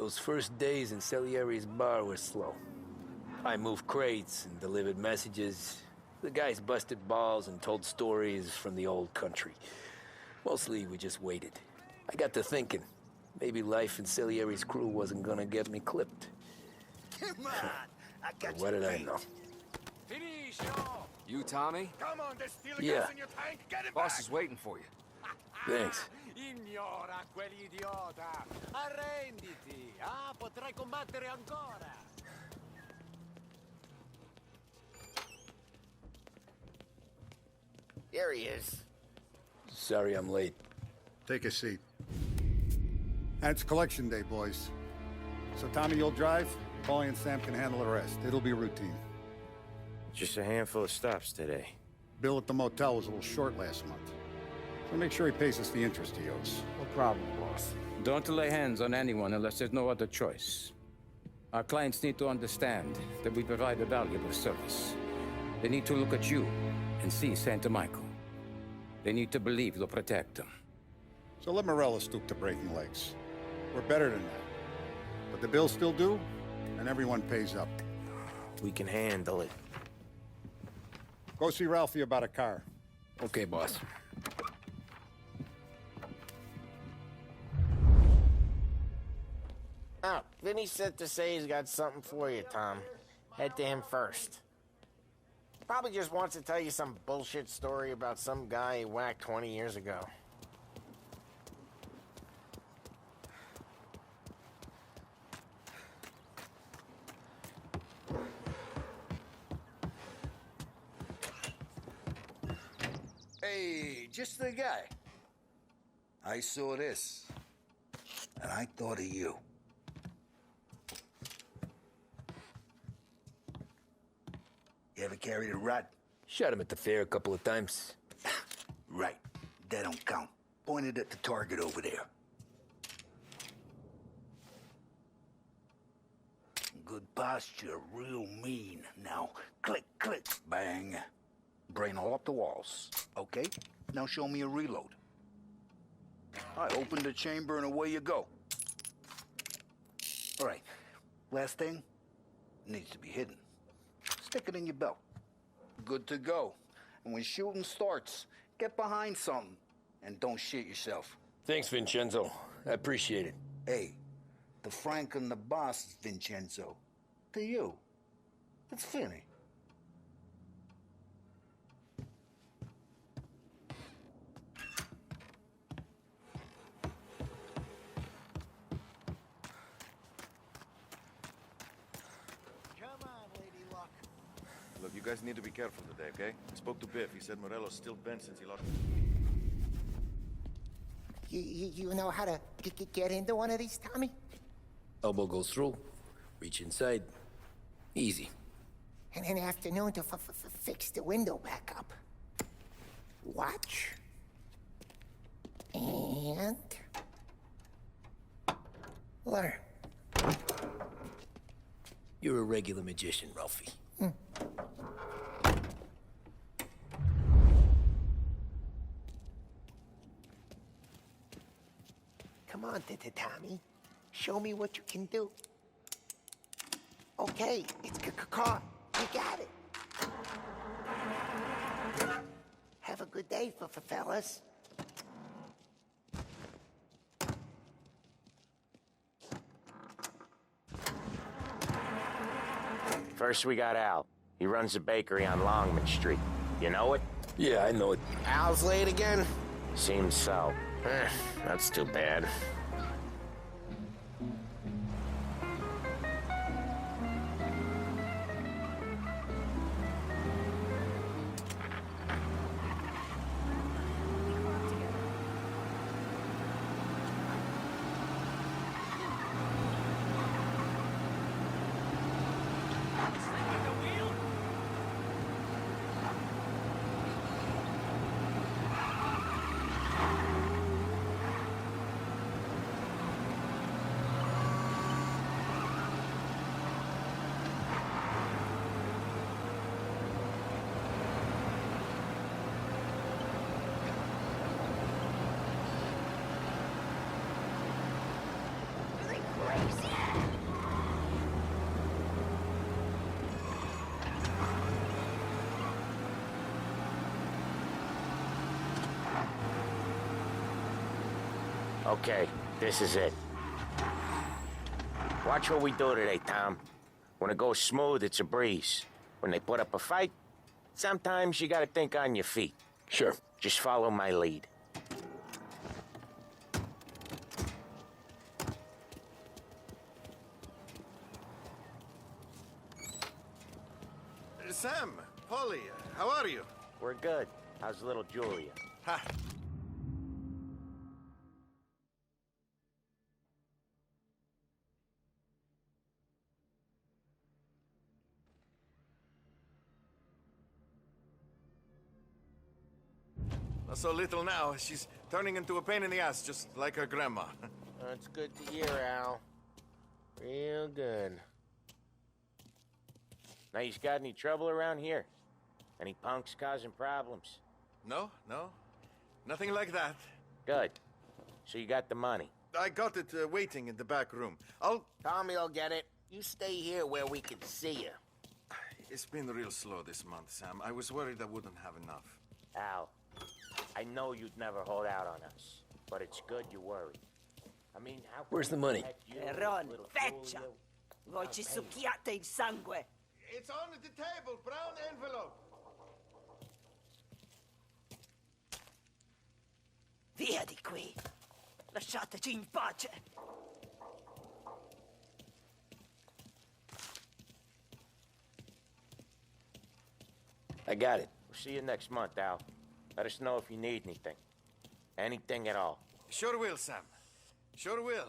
Those first days in Salieri's bar were slow. I moved crates and delivered messages. The guys busted balls and told stories from the old country. Mostly, we just waited. I got to thinking, maybe life in Salieri's crew wasn't gonna get me clipped. Come on, I got What did I know? Finish, You, Tommy? Come on, there's steel Yeah. gas in your tank. Get it Boss back. is waiting for you. Thanks. Ignora quell'idiota. Arrenditi. Ah, potrai combattere ancora. There he is. Sorry I'm late. Take a seat. And it's collection day, boys. So Tommy, you'll drive. Paulie and Sam can handle the rest. It'll be routine. Just a handful of stops today. Bill at the motel was a little short last month. So make sure he pays us the interest he owes. No problem, boss. Don't lay hands on anyone unless there's no other choice. Our clients need to understand that we provide a valuable service. They need to look at you and see Santa Michael. They need to believe you'll protect them. So let Morella stoop to breaking legs. We're better than that. But the bills still due, and everyone pays up. We can handle it. Go see Ralphie about a car. Okay, boss. Oh, Vinny said to say he's got something for you, Tom. Head to him first. Probably just wants to tell you some bullshit story about some guy he whacked 20 years ago. Hey, just the guy. I saw this, and I thought of you. You ever carried a rod? Shot him at the fair a couple of times. Right, that don't count. Pointed at the target over there. Good posture, real mean. Now, click, click, bang. Brain all up the walls. Okay, now show me a reload. I opened the chamber and away you go. All right, last thing, needs to be hidden. Stick it in your belt. Good to go. And when shooting starts, get behind something and don't shit yourself. Thanks, Vincenzo. I appreciate it. Hey, the Frank and the boss is Vincenzo. To you, it's Finny. Look, you guys need to be careful today, okay? I spoke to Biff. He said Morello's still bent since he lost... You know how to get into one of these, Tommy? Elbow goes through. Reach inside. Easy. And an afternoon to fix the window back up. Watch. And... learn. You're a regular magician, Ralphie. Come on, Tommy. Show me what you can do. Okay, it's caught. You got it. Have a good day, fellas. First, we got Al. He runs a bakery on Longman Street. You know it? Yeah, I know it. Al's late again? Seems so. That's too bad. Okay, this is it. Watch what we do today, Tom. When it goes smooth, it's a breeze. When they put up a fight, sometimes you gotta think on your feet. Sure. Just follow my lead. Sam, Polly, how are you? We're good. How's little Julia? Ha! Not so little now. She's turning into a pain in the ass, just like her grandma. That's good to hear, Al. Real good. Now, you got any trouble around here? Any punks causing problems? No, no. Nothing like that. Good. So you got the money. I got it waiting in the back room. Tommy'll get it. You stay here where we can see you. It's been real slow this month, Sam. I was worried I wouldn't have enough. Al, I know you'd never hold out on us, but it's good you worry. I mean, how... Where's the money? Ron, feccia! Voi ci succhiate il sangue! It's on the table, brown envelope. Via di qui! Lasciateci in pace! I got it. We'll see you next month, Al. Let us know if you need anything. Anything at all. Sure will, Sam. Sure will.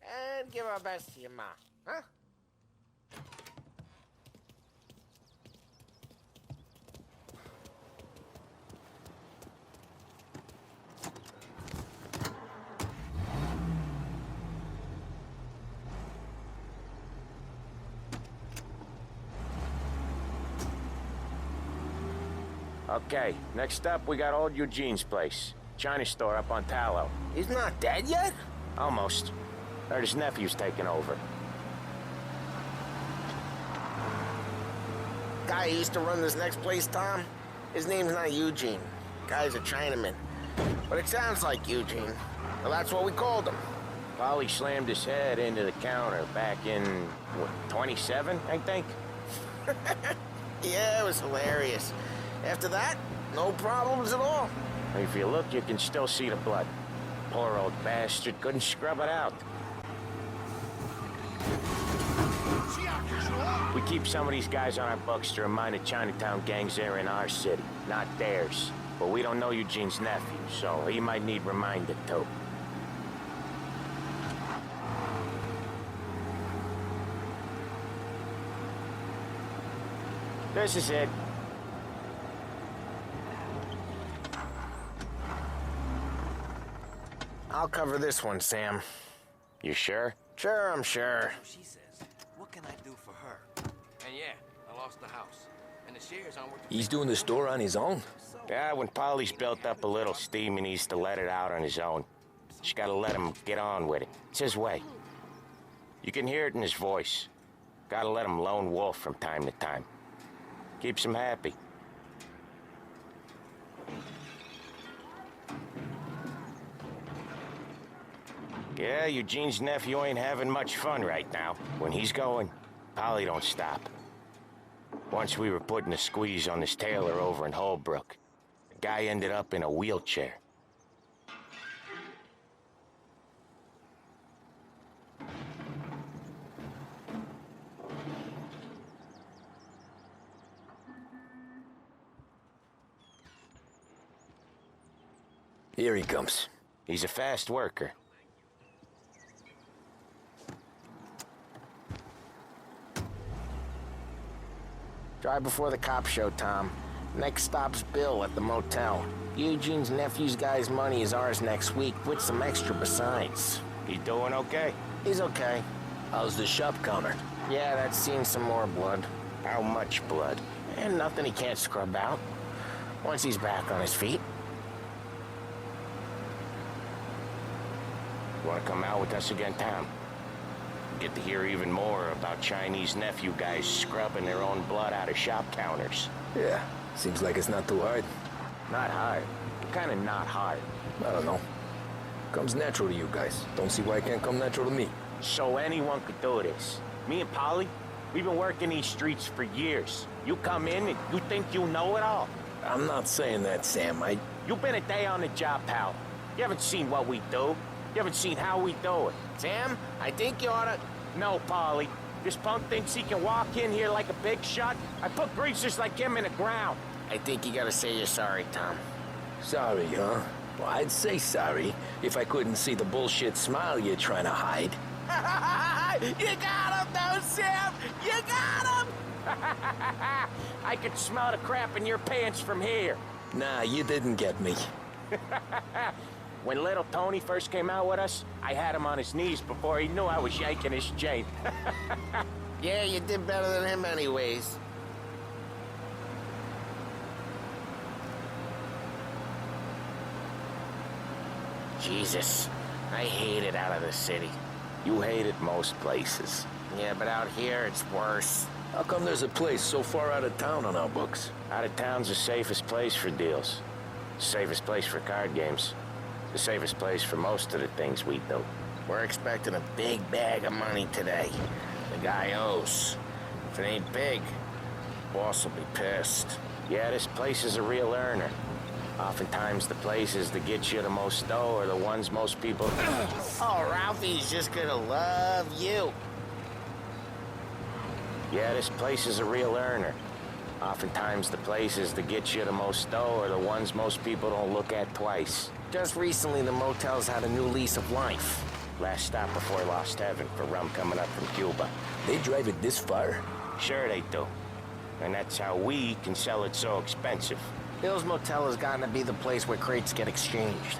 And give our best to your ma, huh? Okay, next up, we got old Eugene's place. China store up on Tallow. He's not dead yet? Almost. Heard his nephew's taking over. Guy who used to run this next place, Tom? His name's not Eugene. Guy's a Chinaman. But it sounds like Eugene. Well, that's what we called him. Polly slammed his head into the counter back in, what, 27, I think? Yeah, it was hilarious. After that, no problems at all. If you look, you can still see the blood. Poor old bastard couldn't scrub it out. We keep some of these guys on our books to remind the Chinatown gangs they're in our city, not theirs. But we don't know Eugene's nephew, so he might need reminded too. This is it. I'll cover this one, Sam. You sure? Sure, I'm sure. She says, what can I do for her? And yeah, I lost the house. And the shares aren't worth... He's doing the store on his own? Yeah, when Polly's built up a little steam, he needs to let it out on his own. Just gotta let him get on with it. It's his way. You can hear it in his voice. Gotta let him lone wolf from time to time. Keeps him happy. Yeah, Eugene's nephew ain't having much fun right now. When he's going, Polly don't stop. Once we were putting a squeeze on this tailor over in Holbrook. The guy ended up in a wheelchair. Here he comes. He's a fast worker. Drive before the cops show, Tom. Next stop's Bill at the motel. Eugene's nephew's guy's money is ours next week, with some extra besides. He doing okay? He's okay. How's the shop counter? Yeah, that's seen some more blood. How much blood? And nothing he can't scrub out. Once he's back on his feet. You wanna come out with us again, Tom? Get to hear even more about Chinese nephew guys scrubbing their own blood out of shop counters. Yeah, seems like it's not too hard. Not hard. Kinda not hard. I don't know. Comes natural to you guys. Don't see why it can't come natural to me. So anyone could do this. Me and Polly, we've been working these streets for years. You come in and you think you know it all. I'm not saying that, Sam. You've been a day on the job, pal. You haven't seen what we do. You haven't seen how we do it. Sam, I think you oughta... No, Polly. This punk thinks he can walk in here like a big shot. I put greasers like him in the ground. I think you gotta say you're sorry, Tom. Sorry, huh? Well, I'd say sorry if I couldn't see the bullshit smile you're trying to hide. You got him, though, Sam! You got him! I could smell the crap in your pants from here. Nah, you didn't get me. When little Tony first came out with us, I had him on his knees before he knew I was yanking his chain. Yeah, you did better than him anyways. Jesus, I hate it out of the city. You hate it most places. Yeah, but out here, it's worse. How come there's a place so far out of town on our books? Out of town's the safest place for deals. The safest place for card games. The safest place for most of the things we do. We're expecting a big bag of money today. The guy owes. If it ain't big, boss will be pissed. Yeah, this place is a real earner. Oftentimes the places that get you the most dough are the ones most people... Oh, Ralphie's just gonna love you. Yeah, this place is a real earner. Oftentimes the places that get you the most dough are the ones most people don't look at twice. Just recently, the motel's had a new lease of life. Last stop before Lost Heaven for rum coming up from Cuba. They drive it this far? Sure they do. And that's how we can sell it so expensive. Bill's Motel has gotten to be the place where crates get exchanged.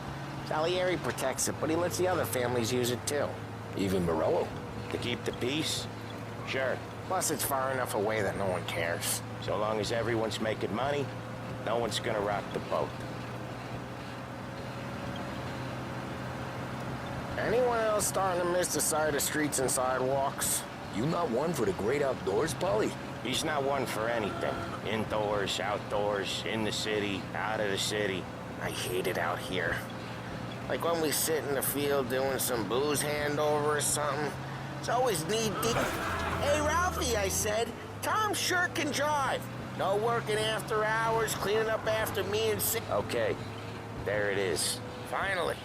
Salieri protects it, but he lets the other families use it too. Even Morello? To keep the peace? Sure. Plus, it's far enough away that no one cares. So long as everyone's making money, no one's gonna rock the boat. Anyone else starting to miss the side of streets and sidewalks? You not one for the great outdoors, Polly? He's not one for anything. Indoors, outdoors, in the city, out of the city. I hate it out here. Like when we sit in the field doing some booze handover or something. It's always knee-deep. Hey, Ralphie, I said. Tom sure can drive. No working after hours, cleaning up after me and sick. Okay, there it is. Finally.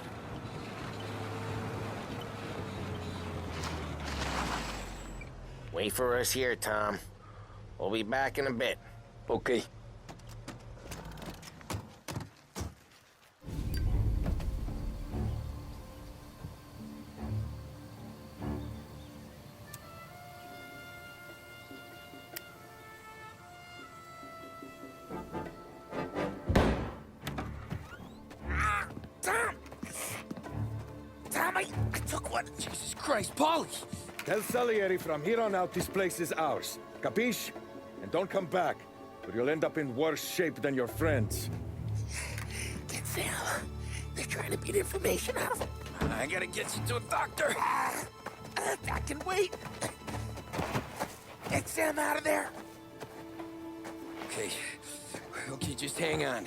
Wait for us here, Tom. We'll be back in a bit. Okay. Tom, I took one. Jesus Christ, Polly! Tell Salieri from here on out this place is ours. Capiche? And don't come back, or you'll end up in worse shape than your friends. Get Sam. They're trying to beat information out of him. I gotta get you to a doctor. I can wait. Get Sam out of there. Okay. Okay, just hang on.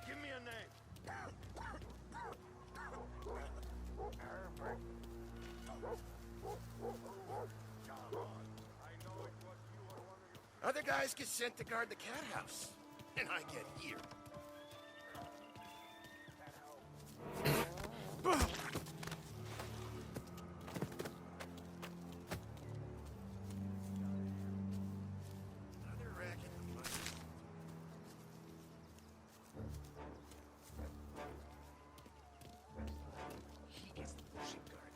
Give me a name. Other guys get sent to guard the cat house, and I get here. Another racket to bust. He is the bullshit guard.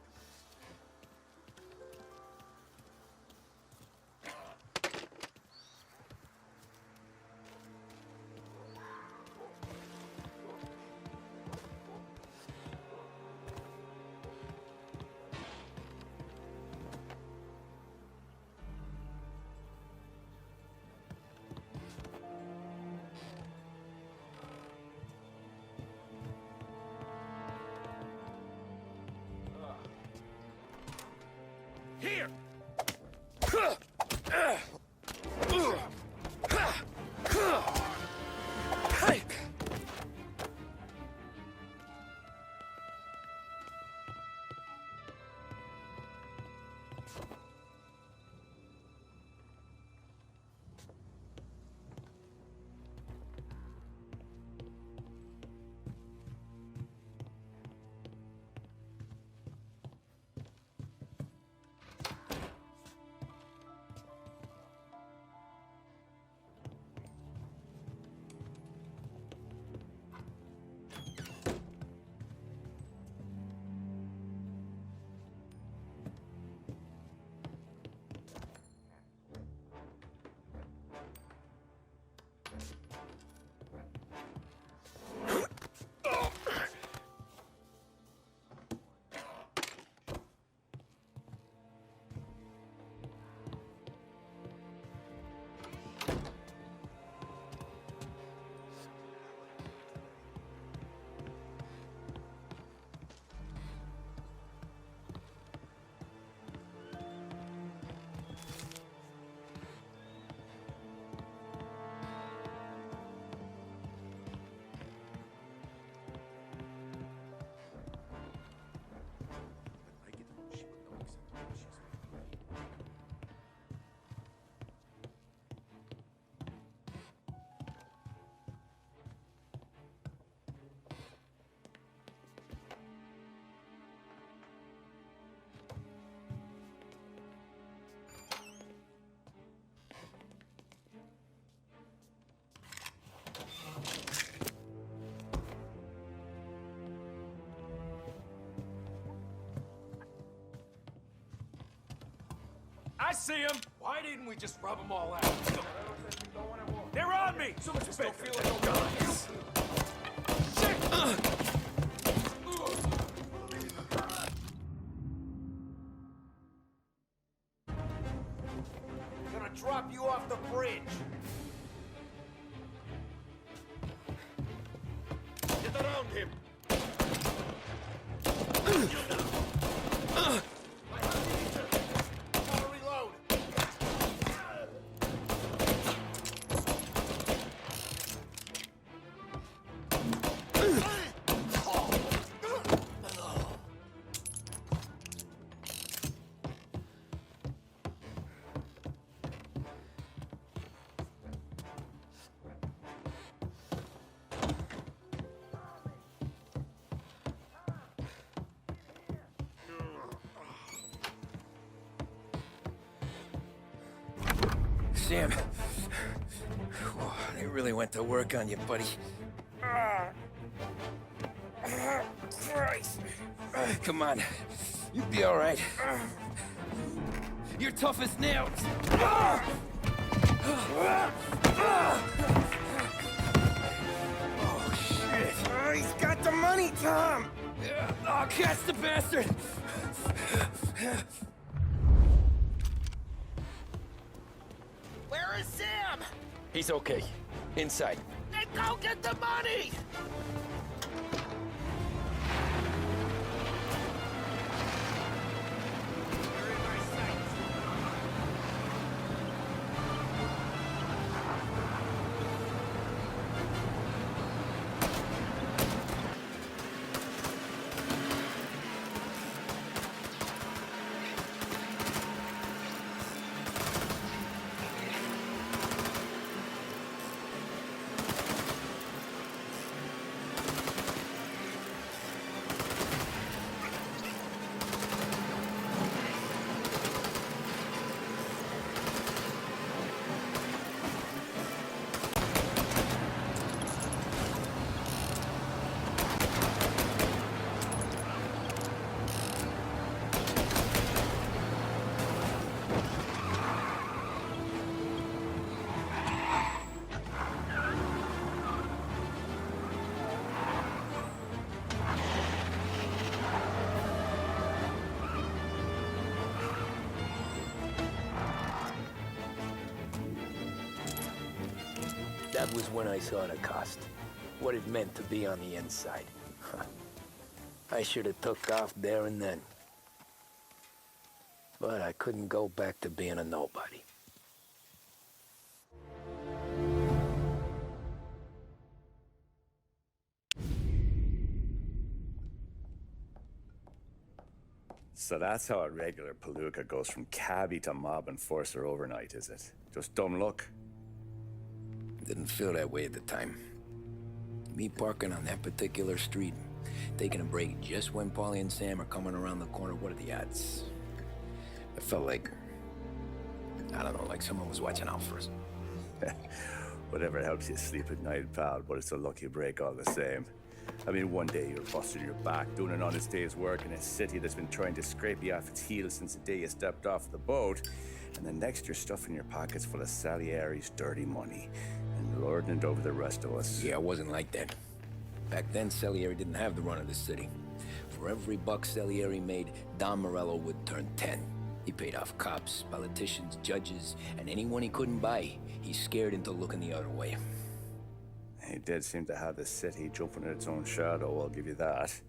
Here! I see him! Why didn't we just rub them all out? They're on me! So much don't feel like no guns! Shit! Gonna drop you off the bridge! Get around him! Sam, they really went to work on you, buddy. Christ. Come on, you'll be all right. You're tough as nails. Oh, shit. He's got the money, Tom. Oh, catch the bastard. Where is Sam? He's okay. Inside. Then go get the money! That was when I saw the cost. What it meant to be on the inside. I should have took off there and then. But I couldn't go back to being a nobody. So that's how a regular palooka goes from cabbie to mob enforcer overnight, is it? Just dumb luck? Didn't feel that way at the time. Me parking on that particular street, taking a break just when Paulie and Sam are coming around the corner, what are the odds? I felt like, I don't know, like someone was watching out for us. Whatever helps you sleep at night, pal, but it's a lucky break all the same. I mean, one day you're busting your back, doing an honest day's work in a city that's been trying to scrape you off its heels since the day you stepped off the boat, and the next you're stuffing your pockets full of Salieri's dirty money and lording it over the rest of us. Yeah, it wasn't like that. Back then, Salieri didn't have the run of the city. For every buck Salieri made, Don Morello would turn 10. He paid off cops, politicians, judges, and anyone he couldn't buy, he scared into looking the other way. He did seem to have the city jumping at its own shadow, I'll give you that.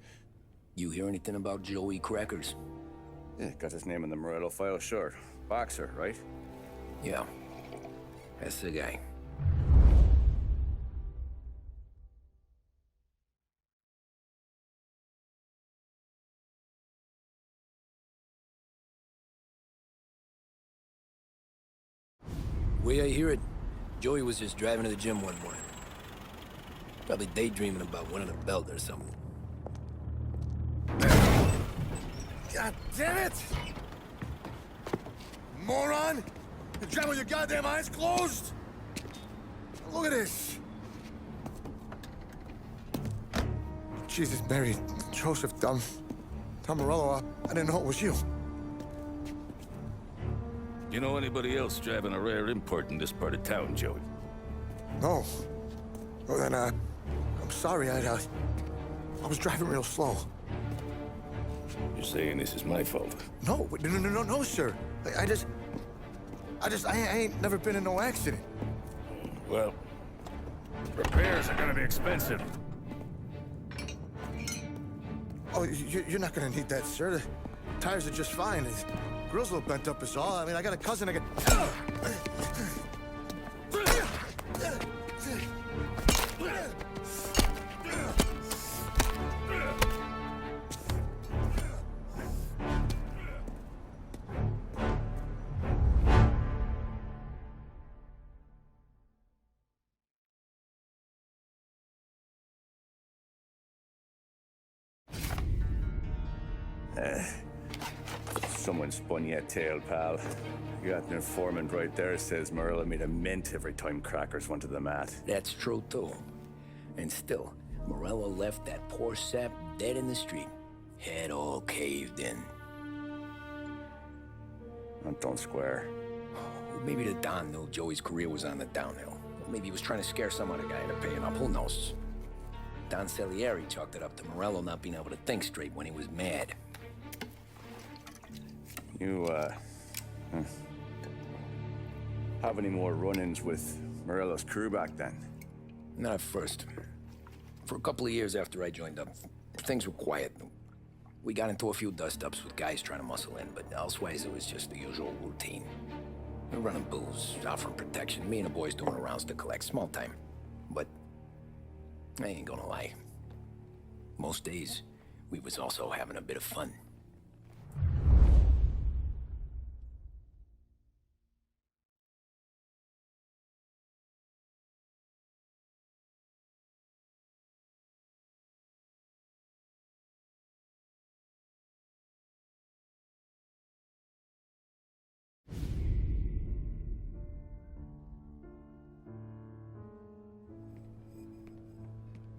You hear anything about Joey Crackers? Yeah, got his name in the Morello file, sure. Boxer, right? Yeah, that's the guy. Way I hear it, Joey was just driving to the gym one morning. Probably daydreaming about winning a belt or something. God damn it! Moron! You're driving with your goddamn eyes closed? Look at this! Jesus, Mary, Joseph, Tom Morello, I didn't know it was you. You know anybody else driving a rare import in this part of town, Joey? No. Well, then, I'm sorry, I was driving real slow. You're saying this is my fault? No, no, sir. I ain't never been in no accident. Well, repairs are gonna be expensive. Oh, you're not gonna need that, sir. The tires are just fine. The grill's a little bent up is all. I mean, I got a cousin I can... Someone spun you a tale, pal. You got an informant right there says Morello made a mint every time Crackers went to the mat. That's true, too. And still, Morello left that poor sap dead in the street. Head all caved in. That don't square. Maybe the Don knew Joey's career was on the downhill. Maybe he was trying to scare some other guy into paying up. Who knows? Don Salieri chalked it up to Morello not being able to think straight when he was mad. You, have any more run-ins with Morello's crew back then? Not at first. For a couple of years after I joined up, things were quiet. We got into a few dust-ups with guys trying to muscle in, but elsewise it was just the usual routine. We're running booze, offering protection, me and the boys doing the rounds to collect, small time. But I ain't gonna lie. Most days, we was also having a bit of fun.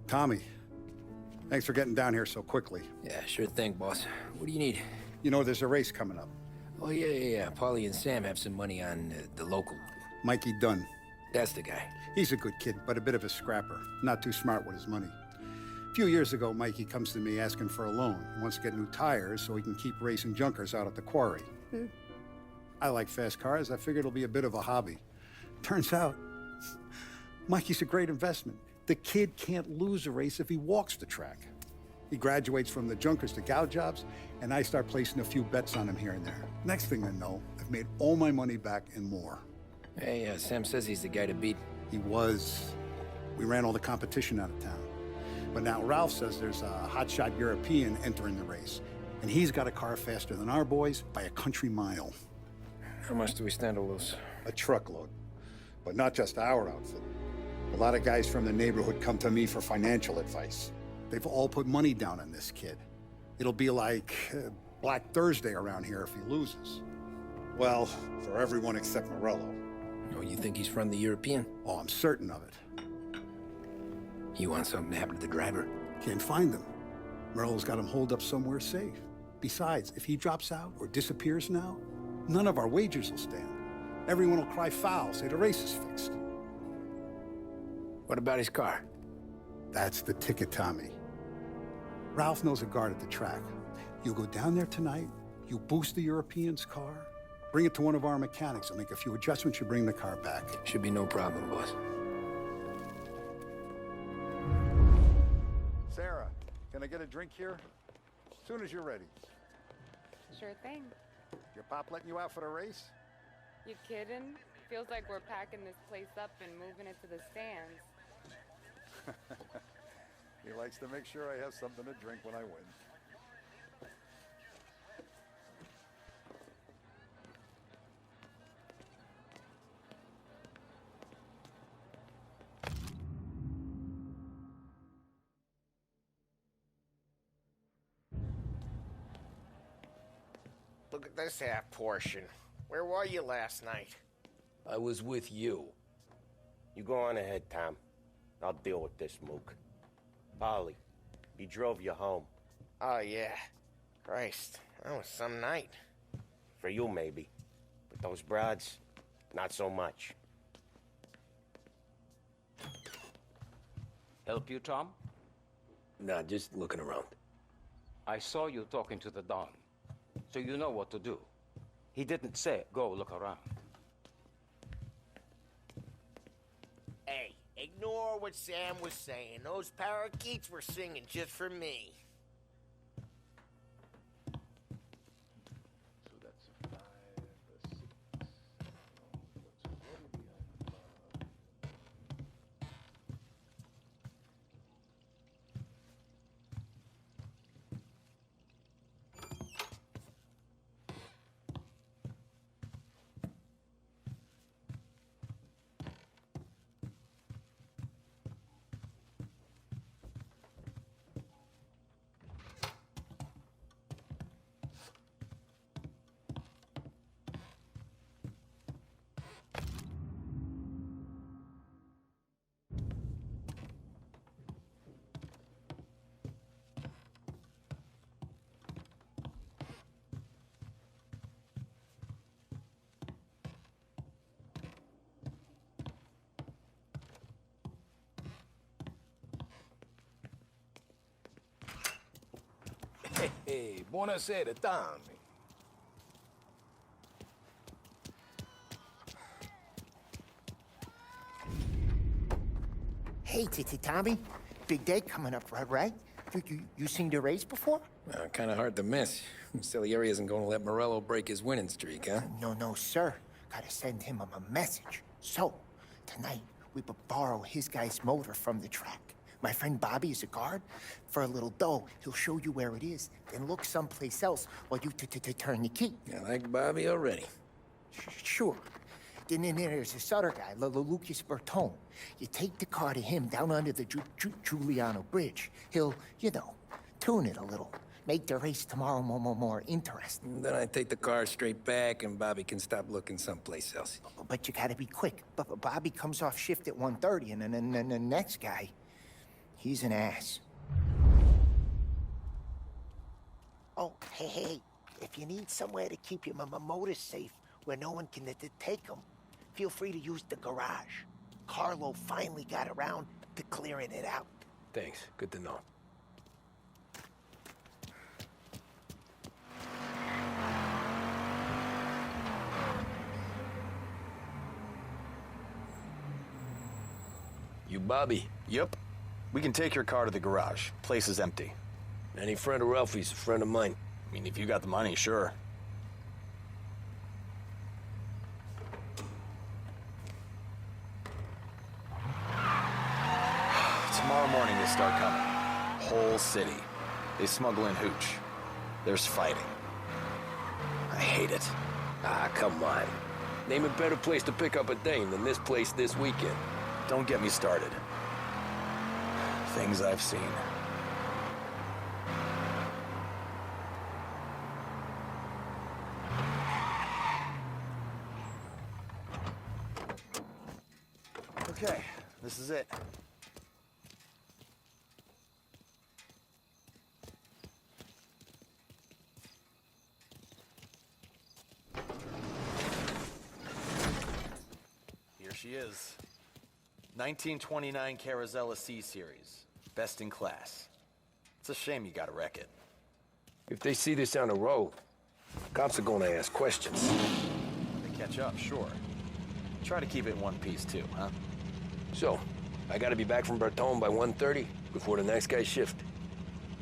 Tommy, thanks for getting down here so quickly. Yeah, sure thing, boss. What do you need? You know, there's a race coming up. Oh, yeah. Paulie and Sam have some money on the local. Mikey Dunn. That's the guy. He's a good kid, but a bit of a scrapper. Not too smart with his money. A few years ago, Mikey comes to me asking for a loan. He wants to get new tires so he can keep racing junkers out at the quarry. I like fast cars. I figured it'll be a bit of a hobby. Turns out, Mikey's a great investment. The kid can't lose a race if he walks the track. He graduates from the junkers to gal jobs, and I start placing a few bets on him here and there. Next thing I know, I've made all my money back and more. Hey, Sam says he's the guy to beat. He was. We ran all the competition out of town. But now Ralph says there's a hotshot European entering the race, and he's got a car faster than our boys by a country mile. How much do we stand to lose? A truckload. But not just our outfit. A lot of guys from the neighborhood come to me for financial advice. They've all put money down on this kid. It'll be like Black Thursday around here if he loses. Well, for everyone except Morello. Oh, you think he's from the European? Oh, I'm certain of it. You want something to happen to the driver? Can't find him. Morello's got him holed up somewhere safe. Besides, if he drops out or disappears now, none of our wagers will stand. Everyone will cry foul, say the race is fixed. What about his car? That's the ticket, Tommy. Ralph knows a guard at the track. You go down there tonight, you boost the European's car, bring it to one of our mechanics, and make a few adjustments, you bring the car back. Should be no problem, boss. Sarah, can I get a drink here? As soon as you're ready. Sure thing. Your pop letting you out for the race? You kidding? Feels like we're packing this place up and moving it to the stands. He likes to make sure I have something to drink when I win. Look at this half portion. Where were you last night? I was with you. You go on ahead, Tom. I'll deal with this mook. Polly, he drove you home. Oh, yeah. Christ, that was some night. For you, maybe. But those broads, not so much. Help you, Tom? Nah, just looking around. I saw you talking to the Don, so you know what to do. He didn't say, go look around. Hey, ignore what Sam was saying. Those parakeets were singing just for me. So that's a 5, a 6. Hey, buonasera, Tommy. Hey, Tommy. Big day coming up, right? You seen the race before? Kind of hard to miss. Salieri isn't going to let Morello break his winning streak, huh? No, sir. Gotta send him a message. So, tonight, we borrow his guy's motor from the track. My friend Bobby is a guard. For a little dough, he'll show you where it is, then look someplace else while you turn the key. I like Bobby already. Sure. Then there's this other guy, Lucas Bertone. You take the car to him down under the Giuliano Bridge. He'll, tune it a little. Make the race tomorrow more interesting. Then I take the car straight back and Bobby can stop looking someplace else. But you gotta be quick. Bobby comes off shift at 1:30, and then the next guy, he's an ass. Oh, hey, if you need somewhere to keep your motor safe where no one can take them, feel free to use the garage. Carlo finally got around to clearing it out. Thanks. Good to know. You Bobby? Yep. We can take your car to the garage. Place is empty. Any friend of Ralphie's a friend of mine. I mean, if you got the money, sure. Tomorrow morning they start coming. Whole city. They smuggle in hooch. There's fighting. I hate it. Ah, come on. Name a better place to pick up a dame than this place this weekend. Don't get me started. Things I've seen. Okay, this is it. Here she is. 1929 Carazella C series. Best in class. It's a shame you gotta wreck it. If they see this on the road, cops are gonna ask questions. They catch up, sure. Try to keep it in one piece too, huh? So, I gotta be back from Bertone by 1:30 before the next guy's shift.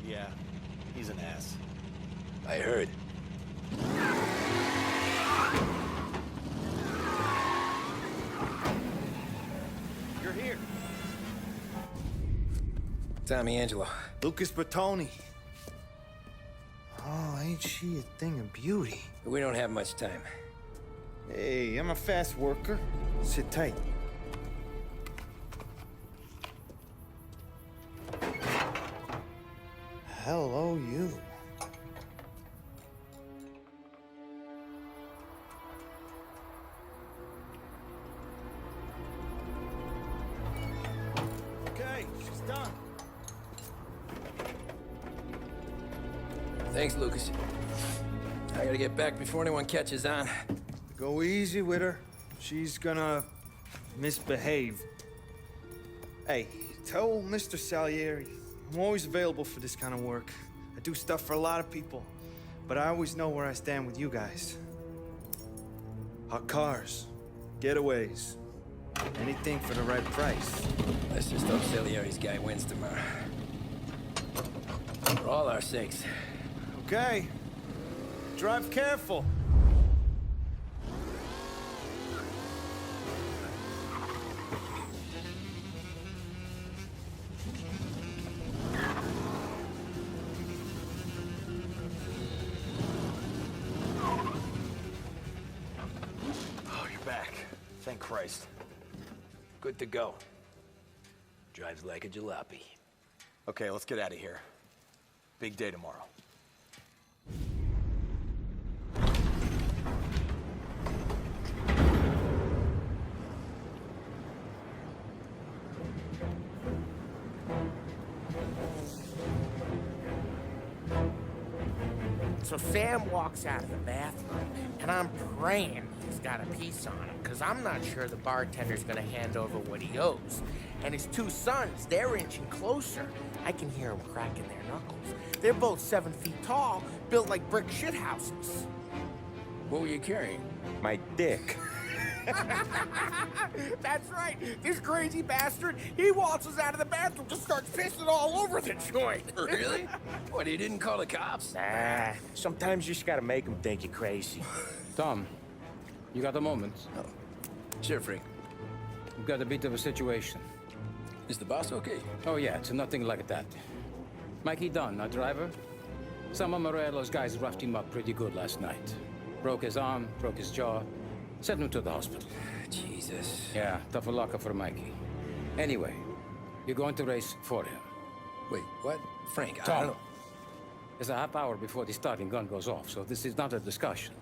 Yeah, he's an ass. I heard. You're here. Tommy Angelo. Lucas Bertoni. Oh, ain't she a thing of beauty? We don't have much time. Hey, I'm a fast worker. Sit tight. Hello, you. Okay, she's done. Thanks, Lucas. I gotta get back before anyone catches on. Go easy with her. She's gonna misbehave. Hey, tell Mr. Salieri I'm always available for this kind of work. I do stuff for a lot of people, but I always know where I stand with you guys. Hot cars, getaways, anything for the right price. Let's just hope Salieri's guy wins tomorrow. For all our sakes. Okay. Drive careful. Oh, you're back. Thank Christ. Good to go. Drives like a jalopy. Okay, let's get out of here. Big day tomorrow. So Sam walks out of the bathroom, and I'm praying he's got a piece on him, because I'm not sure the bartender's gonna hand over what he owes. And his two sons, they're inching closer. I can hear them cracking their knuckles. They're both 7 feet tall, built like brick shithouses. What were you carrying? My dick. That's right. This crazy bastard, he waltzes out of the bathroom, just starts pissing all over the joint. Really? What, he didn't call the cops? Nah, sometimes you just gotta make them think you're crazy. Tom, you got a moment? Oh. Sure, Frank. We've got a bit of a situation. Is the boss okay? Oh, yeah, it's nothing like that. Mikey Dunn, our driver. Some of Morello's guys roughed him up pretty good last night. Broke his arm, broke his jaw. Sent him to the hospital. Jesus. Yeah, tough luck for Mikey. Anyway, you're going to race for him. Wait, what? Frank, Tom, I don't know. It's a half hour before the starting gun goes off, so this is not a discussion.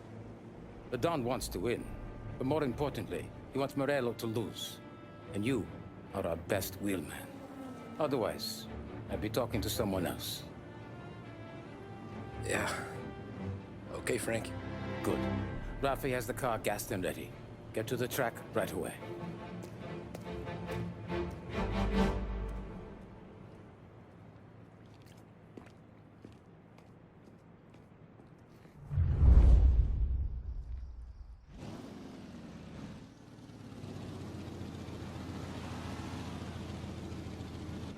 The Don wants to win, but more importantly, he wants Morello to lose. And you are our best wheelman. Otherwise, I'd be talking to someone else. Yeah. Okay, Frank. Good. Rafi has the car gassed and ready. Get to the track right away.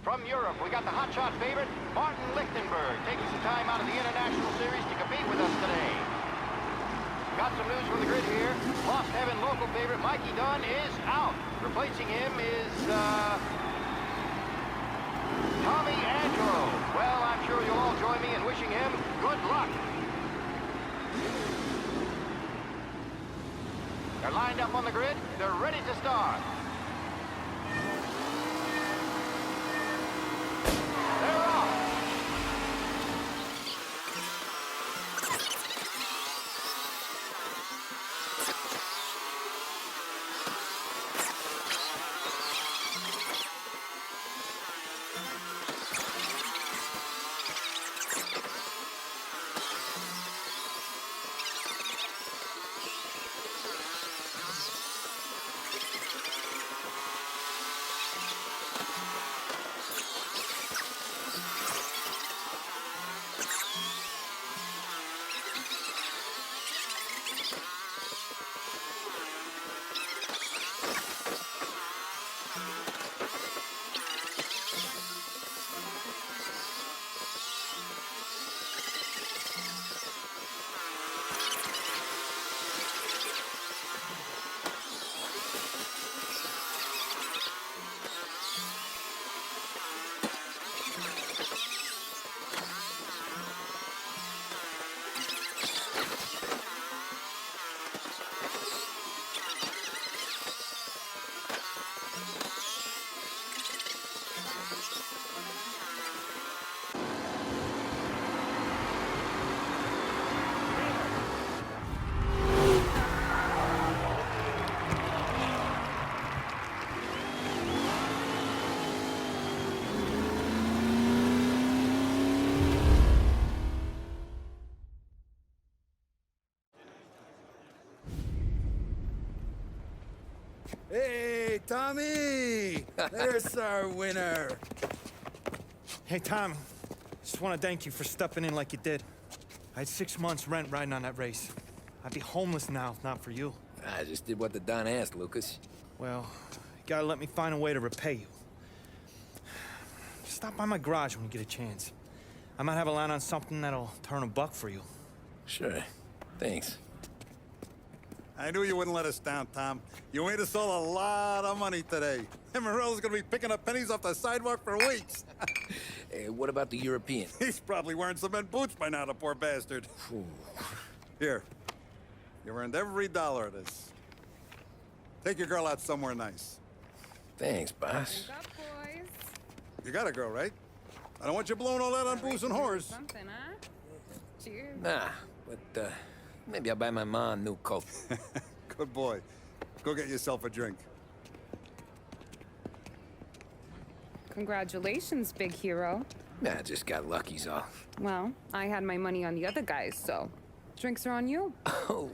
From Europe, we got the hotshot favorite, Martin Lichtenberg taking some time out of the International Series to compete with us today. Got some news from the grid here. Lost Heaven local favorite Mikey Dunn is out. Replacing him is, Tommy Andrew. Well, I'm sure you'll all join me in wishing him good luck. They're lined up on the grid. They're ready to start. They're off. Hey, Tommy! There's our winner. Hey, Tom. Just want to thank you for stepping in like you did. I had 6 months rent riding on that race. I'd be homeless now if not for you. I just did what the Don asked, Lucas. Well, you gotta let me find a way to repay you. Stop by my garage when you get a chance. I might have a line on something that'll turn $1 for you. Sure. Thanks. I knew you wouldn't let us down, Tom. You made us all a lot of money today. And Morello's gonna be picking up pennies off the sidewalk for weeks. Hey, what about the European? He's probably wearing cement boots by now, the poor bastard. Here. You earned every dollar of this. Take your girl out somewhere nice. Thanks, boss. You got a girl, right? I don't want you blowing all that on booze and whores. Something, huh? Cheers. Nah, but, maybe I'll buy my mom a new coat. Good boy. Go get yourself a drink. Congratulations, big hero. Nah, just got lucky's all. Well, I had my money on the other guys, so drinks are on you. Oh.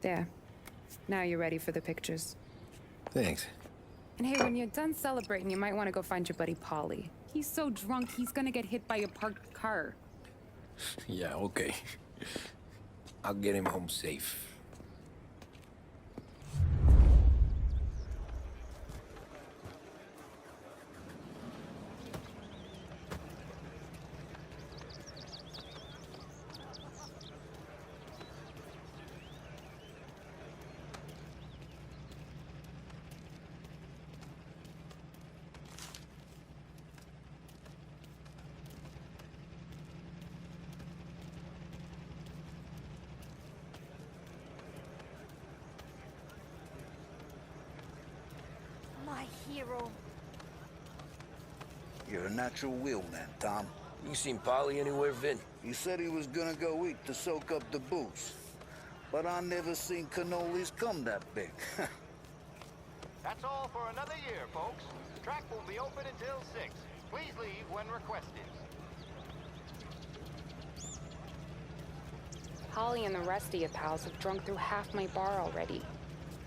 There. Now you're ready for the pictures. Thanks. And hey, when you're done celebrating, you might want to go find your buddy Paulie. He's so drunk, he's gonna get hit by a parked car. Yeah, okay. I'll get him home safe. My hero. You're a natural wheelman, Tom. You seen Polly anywhere, Vin? He said he was gonna go eat to soak up the booze. But I never seen cannolis come that big. That's all for another year, folks. The track will be open until 6. Please leave when requested. Holly and the rest of your pals have drunk through half my bar already.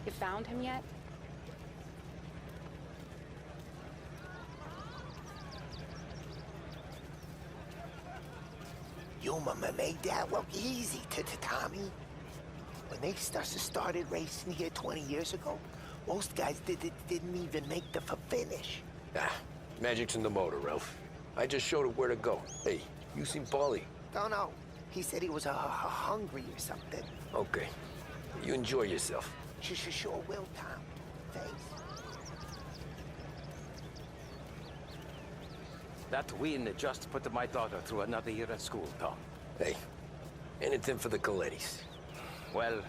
You found him yet? Your mama made that look easy to Tommy. When they started racing here 20 years ago, most guys didn't even make the finish. Ah, magic's in the motor, Ralph. I just showed it where to go. Hey, you seen Paulie? No. He said he was hungry or something. Okay. You enjoy yourself. Sure will, Tom. Thanks. That win just put my daughter through another year at school, Tom. Hey, anything for the Colettis. Well,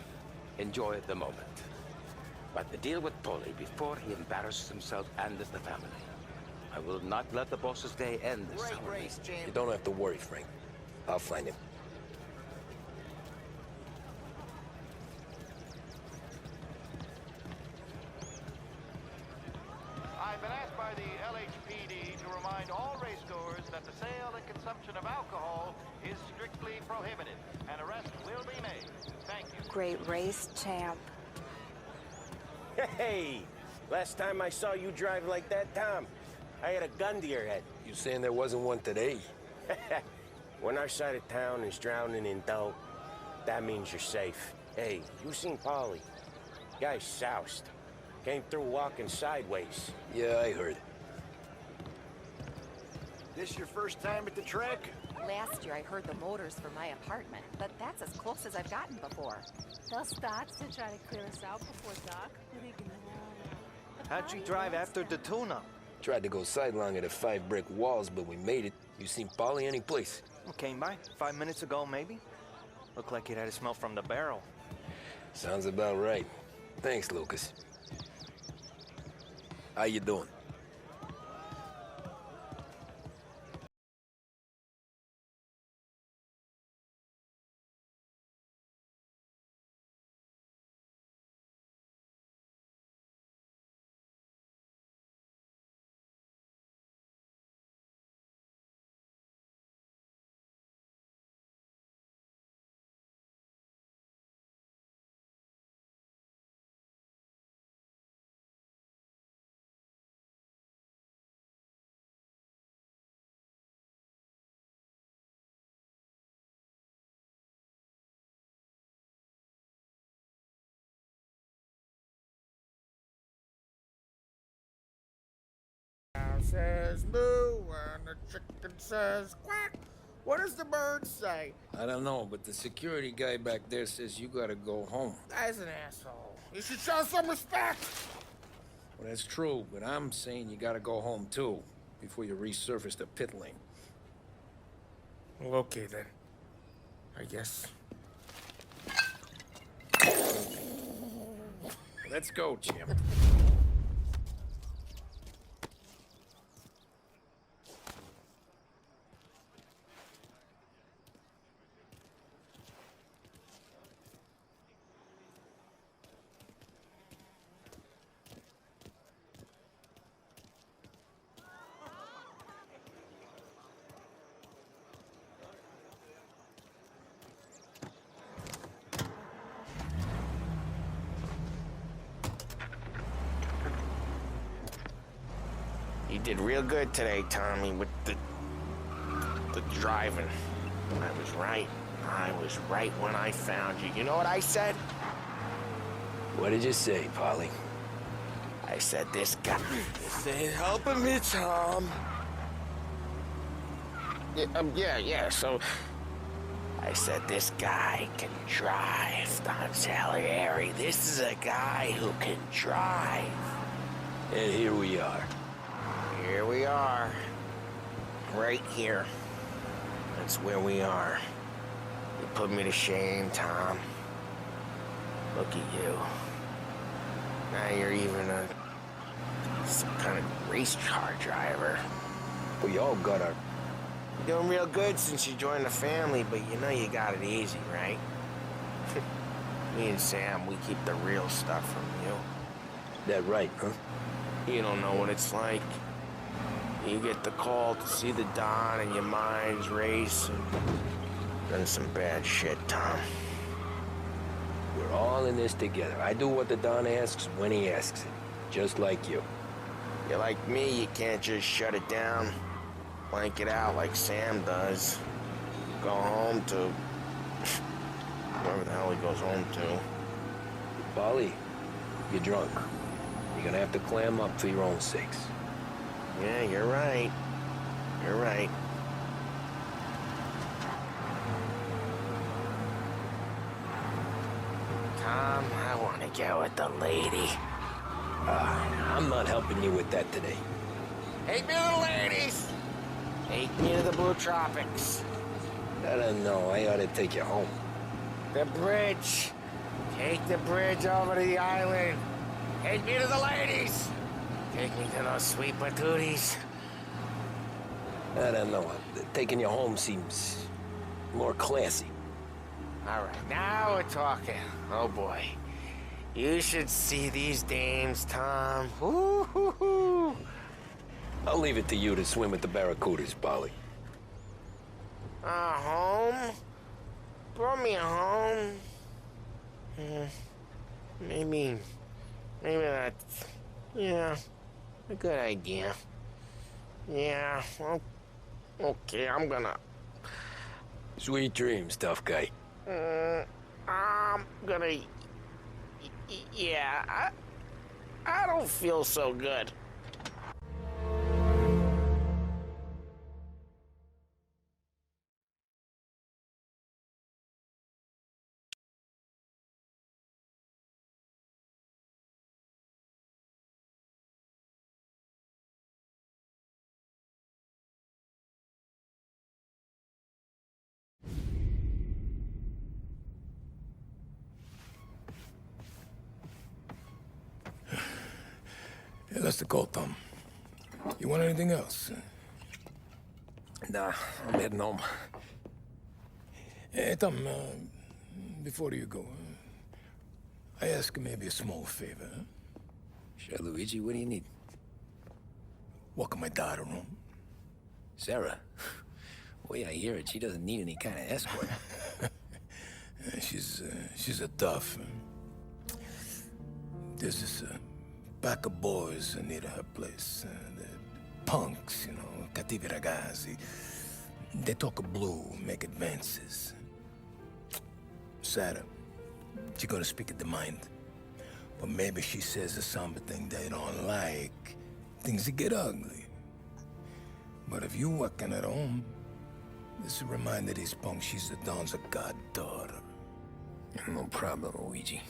enjoy the moment. But the deal with Paulie before he embarrasses himself and the family. I will not let the boss's day end this summer. You don't have to worry, Frank. I'll find him. I've been asked by the LHPD to remind all racegoers that the sale and consumption of alcohol is strictly prohibited. An arrest will be made. Thank you. Great race, champ. Hey! Last time I saw you drive like that, Tom, I had a gun to your head. You saying there wasn't one today? When our side of town is drowning in dough, that means you're safe. Hey, you seen Paulie? Guy's soused. Came through walking sideways. Yeah, I heard. This your first time at the track? Last year I heard the motors for my apartment, but that's as close as I've gotten before. They'll start to try to clear us out before dark. How'd you drive after the tuna? Tried to go sidelong at the 5 brick walls, but we made it. You seen Paulie any place? Came by 5 minutes ago, maybe. Looked like it had a smell from the barrel. Sounds about right. Thanks, Lucas. How you doing? Says moo and the chicken says quack. What does the bird say? I don't know, but the security guy back there says you gotta go home. Guy's an asshole. You should show some respect. Well, that's true, but I'm saying you gotta go home too, before you resurface the pit lane. Well, okay then. I guess. Let's go, champ. You did real good today, Tommy, with the driving. I was right. I was right when I found you. You know what I said? What did you say, Paulie? I said, this guy... This ain't helping me, Tom. Yeah, so... I said, this guy can drive, Don Salieri. This is a guy who can drive. And here we are. Here we are. Right here. That's where we are. You put me to shame, Tom. Look at you. Now you're even some kind of race car driver. We all got our... You're doing real good since you joined the family, but you know you got it easy, right? Me and Sam, we keep the real stuff from you. That right, huh? You don't know what it's like. You get the call to see the Don and your mind's racing. Done some bad shit, Tom. We're all in this together. I do what the Don asks when he asks it. Just like you. You're like me, you can't just shut it down. Blank it out like Sam does. Go home to... whoever the hell he goes home to. Polly, you're drunk. You're gonna have to clam up for your own sakes. Yeah, you're right. You're right. Tom, I want to go with the lady. I'm not helping you with that today. Take me to the ladies! Take me to the Blue Tropics. I don't know. I ought to take you home. The bridge. Take the bridge over to the island. Take me to the ladies. Take me to those sweet patooties. I don't know. Taking you home seems more classy. All right, now we're talking. Oh, boy. You should see these dames, Tom. Woo-hoo-hoo. I'll leave it to you to swim with the barracudas, Polly. Home? Brought me a home. Maybe that's, yeah, a good idea. Yeah, well, okay, I'm gonna... Sweet dreams, tough guy. I'm gonna... Yeah, I don't feel so good. Yeah, that's the call, Tom. You want anything else? Nah, I'm heading home. Hey, Tom, before you go, I ask maybe a small favor. Huh? Sure, Luigi, what do you need? Walk my daughter home. Sarah? The way I hear it, she doesn't need any kind of escort. She's a tough. There's this pack of boys near her place. The punks, you know, cattivi ragazzi. They talk blue, make advances. Sarah, she gonna speak at the mind. But maybe she says something they don't like. Things get ugly. But if you walking at home, this will remind these punks she's the Don's goddaughter. No problem, Luigi.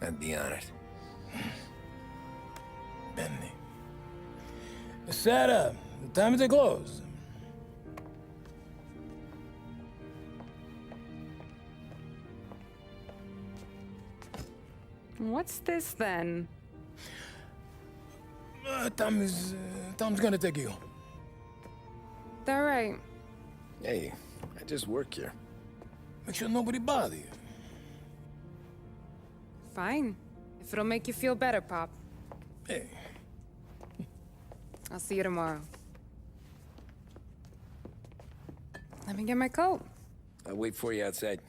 I'd be honored. Benny. Sarah, the time to close. What's this then? Tom's gonna take you home. All right. Hey, I just work here. Make sure nobody bother you. Fine. If it'll make you feel better, Pop. Hey. I'll see you tomorrow. Let me get my coat. I'll wait for you outside.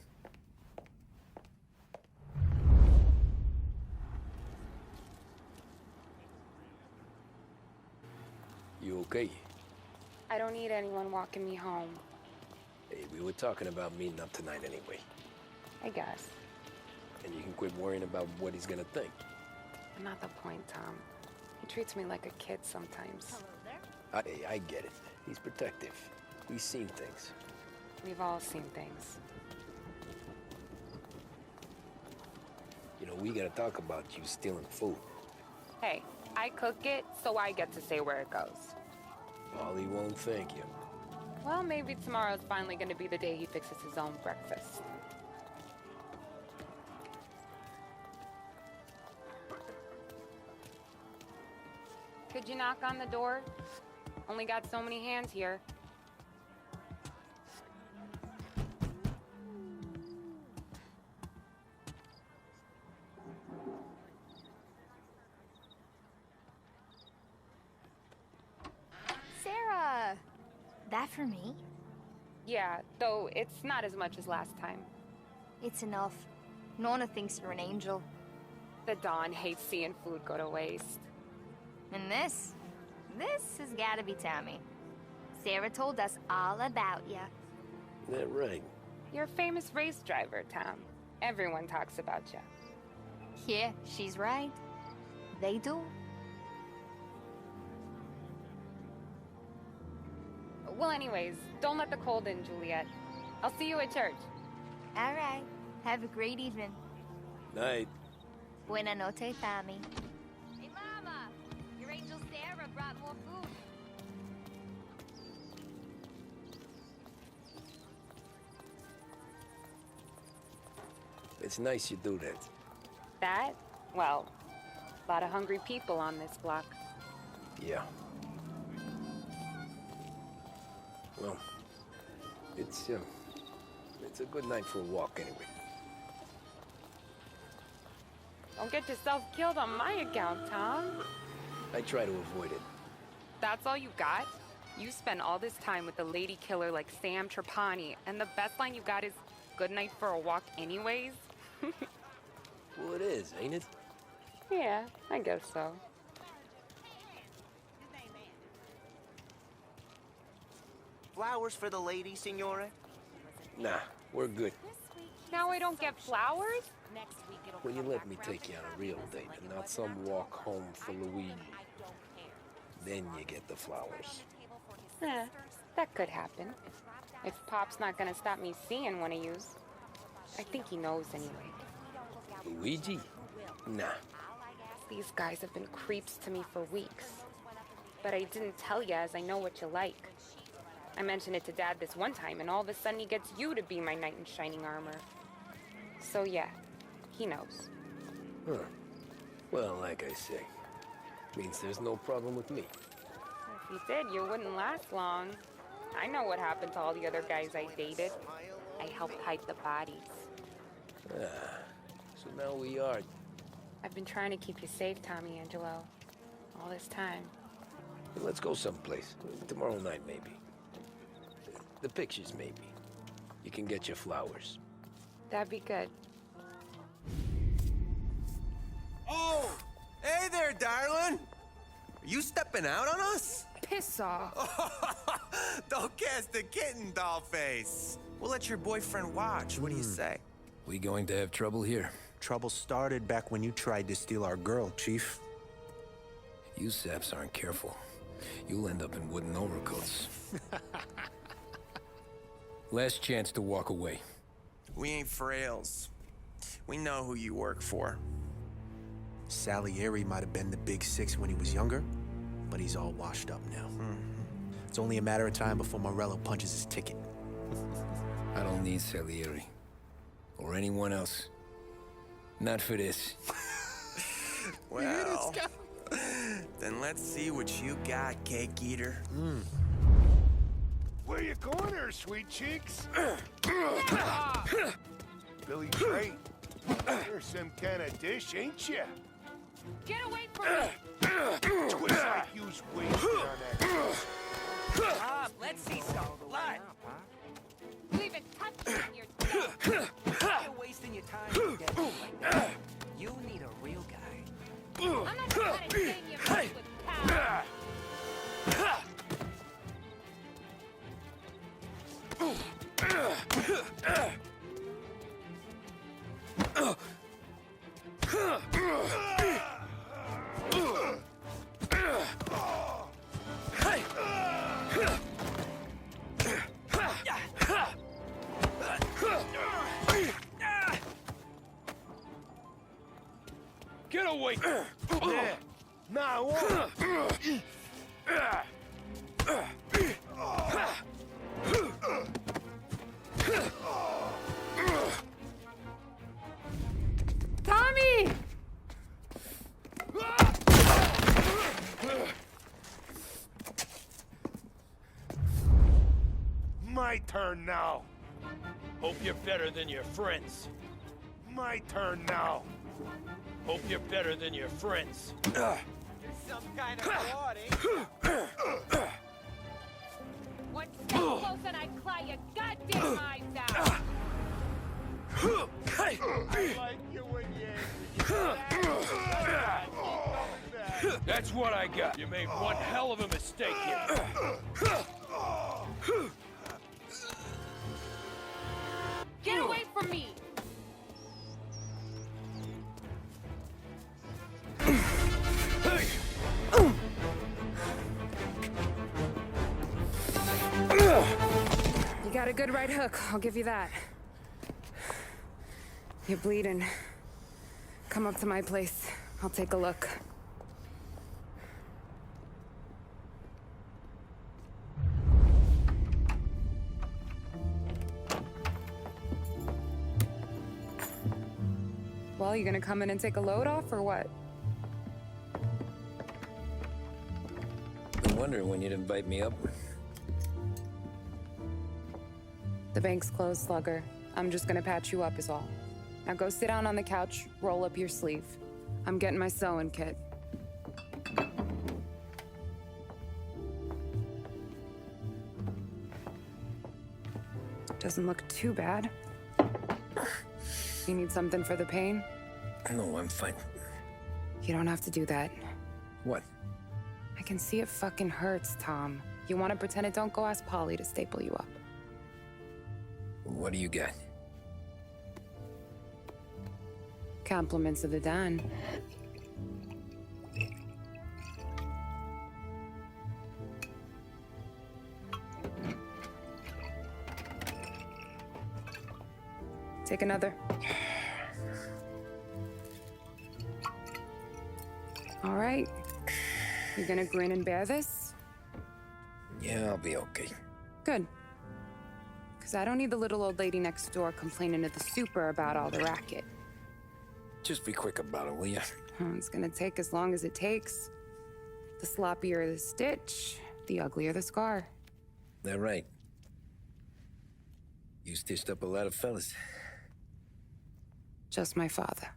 You okay? I don't need anyone walking me home. Hey, we were talking about meeting up tonight anyway. I guess. And you can quit worrying about what he's gonna think. Not the point, Tom. He treats me like a kid sometimes. Hello there. I get it. He's protective. He's seen things. We've all seen things. You know, we gotta talk about you stealing food. Hey, I cook it, so I get to say where it goes. Ollie won't thank you. Well, maybe tomorrow's finally gonna be the day he fixes his own breakfast. Could you knock on the door? Only got so many hands here. Sarah! That for me? Yeah, though it's not as much as last time. It's enough. Nona thinks you're an angel. The Don hates seeing food go to waste. And this has gotta be Tommy. Sarah told us all about ya. That right. You're a famous race driver, Tom. Everyone talks about you. Yeah, she's right. They do. Well, anyways, don't let the cold in, Juliet. I'll see you at church. All right. Have a great evening. Night. Buena noche, Tommy. Hey, Mama! Your angel Sarah brought more food. It's nice you do that. That? Well, a lot of hungry people on this block. Yeah. Well, it's a good night for a walk anyway. Don't get yourself killed on my account, Tom. I try to avoid it. That's all you got? You spend all this time with a lady killer like Sam Trapani, and the best line you got is, good night for a walk anyways? Well, it is, ain't it? Yeah, I guess so. Flowers for the lady, Signore? Nah, we're good. Now I don't get flowers? When you let me take you on a real date and not some walk home for Luigi, then you get the flowers. That could happen. If Pop's not gonna stop me seeing one of yous. I think he knows anyway. Luigi? Nah. These guys have been creeps to me for weeks. But I didn't tell ya as I know what you like. I mentioned it to Dad this one time, and all of a sudden he gets you to be my knight in shining armor. So yeah, he knows. Huh. Well, like I say, means there's no problem with me. If you did, you wouldn't last long. I know what happened to all the other guys I dated. I helped hide the bodies. So now we are. I've been trying to keep you safe, Tommy Angelo. All this time. Let's go someplace. Tomorrow night, maybe. The pictures, maybe. You can get your flowers. That'd be good. Oh! Hey there, darling! Are you stepping out on us? Piss off. Don't cast a kitten, dollface. We'll let your boyfriend watch. What do you say? We going to have trouble here? Trouble started back when you tried to steal our girl, Chief. You saps aren't careful. You'll end up in wooden overcoats. Last chance to walk away. We ain't frails. We know who you work for. Salieri might have been the big six when he was younger, but he's all washed up now. It's only a matter of time before Morello punches his ticket. I don't need Salieri. Or anyone else. Not for this. Well, then let's see what you got, cake eater. Where you going there, sweet cheeks? Billy Trey, you're some kind of dish, ain't ya? Get away from me! Twist like you's wasted on that. Let's see some blood. You even touched me in your You're wasting your time with that like that. You need a real guy. I'm not gonna let it stain your mouth with cow. Get away! Yeah. Now what? Tommy! My turn now. Hope you're better than your friends. My turn now. Hope you're better than your friends. You're some kind of fraud, ain't One step closer and I claw your goddamn eyes out! I like you when you're angry. That's what I got. You made one hell of a mistake here. Get away from me! a good right hook, I'll give you that. You're bleeding. Come up to my place. I'll take a look. Well, you gonna come in and take a load off, or what? Been wondering when you'd invite me up. The bank's closed, Slugger. I'm just gonna patch you up is all. Now go sit down on the couch, roll up your sleeve. I'm getting my sewing kit. Doesn't look too bad. You need something for the pain? No, I'm fine. You don't have to do that. What? I can see it fucking hurts, Tom. You want to pretend it don't? Go ask Polly to staple you up. What do you got? Compliments of the Don. Take another. All right. You gonna grin and bear this? Yeah, I'll be okay. Good. Because I don't need the little old lady next door complaining to the super about all the racket. Just be quick about it, will ya? It's gonna take as long as it takes. The sloppier the stitch, the uglier the scar. That right. You stitched up a lot of fellas. Just my father.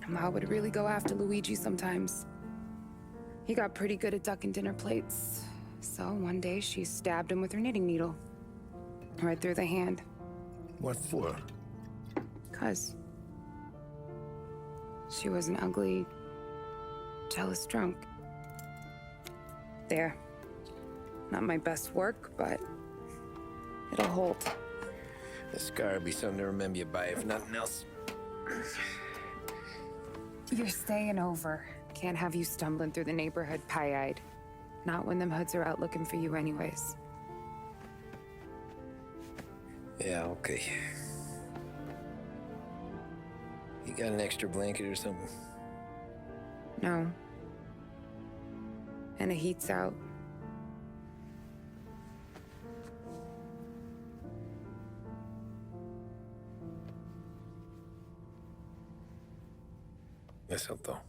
Ma would really go after Luigi sometimes. He got pretty good at ducking dinner plates. So one day she stabbed him with her knitting needle. Right through the hand. What for? 'Cause she was an ugly, jealous drunk. There. Not my best work, but it'll hold. The scar will be something to remember you by, if nothing else. You're staying over. Can't have you stumbling through the neighborhood pie-eyed. Not when them hoods are out looking for you anyways. Yeah, okay. You got an extra blanket or something? No. And the heat's out. Eso todo.